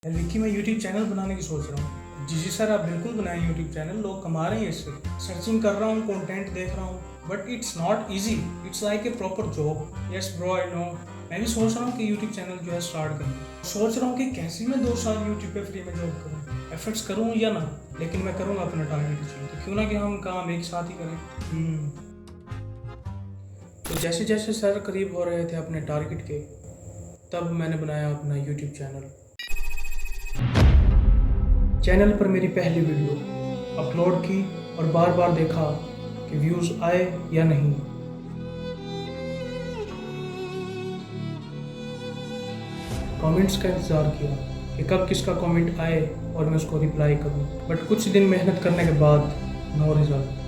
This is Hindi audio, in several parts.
विक्की मैं यूट्यूब चैनल बनाने की सोच रहा हूँ। जी सर, आप बिल्कुल बनाएं यूट्यूब चैनल, लोग कमा रहे हैं इससे। सर्चिंग कर रहा हूँ, कंटेंट देख रहा हूँ, but it's not easy, it's like a proper job. Yes bro, I know. मैं भी सोच रहा हूँ कि यूट्यूब चैनल जो है स्टार्ट करूँ। सोच रहा हूँ कि कैसे मैं 2 साल यूट्यूब पे फ्री में जॉब करूँ, एफर्ट्स करूँ या ना, लेकिन मैं करूँगा अपना टारगेट अचीव। तो क्यों ना कि हम काम एक साथ ही करें। तो जैसे जैसे सर करीब हो रहे थे अपने टारगेट के, तब मैंने बनाया अपना यूट्यूब चैनल। चैनल पर मेरी पहली वीडियो अपलोड की और बार बार देखा कि व्यूज़ आए या नहीं। कमेंट्स का इंतज़ार किया कि कब किसका कमेंट आए और मैं उसको रिप्लाई करूं। बट कुछ दिन मेहनत करने के बाद no result.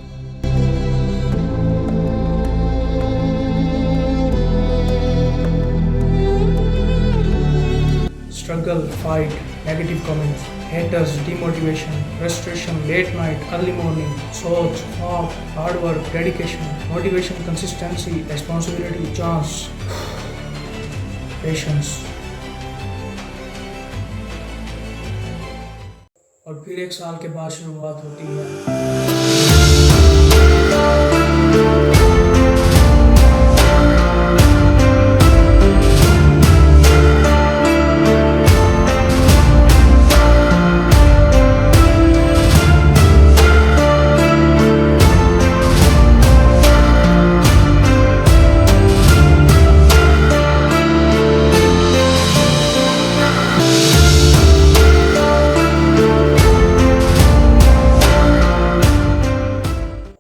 Struggle, fight, negative comments, haters, demotivation, frustration, late night, early morning, soch, walk, hard work, dedication, motivation, consistency, responsibility, chance, patience. और फिर 1 साल के बाद शुरुआत होती है।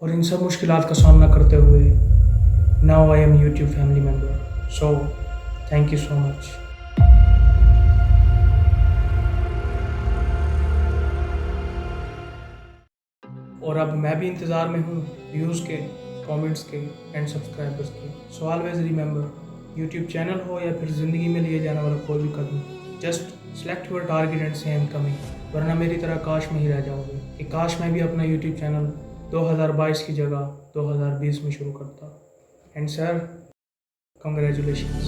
और इन सब मुश्किलात का सामना करते हुए now I am YouTube family member. So thank you so much. और अब मैं भी इंतज़ार में हूँ व्यूज़ के, कमेंट्स के एंड सब्सक्राइबर्स के। So always remember, YouTube channel हो या फिर ज़िंदगी में लिए जाने वाला कोई भी कदम, just select your target and so I am coming. वरना मेरी तरह काश में ही रह जाओगे कि काश मैं भी अपना यूट्यूब चैनल 2022 की जगह 2020 में शुरू करता। And sir, congratulations.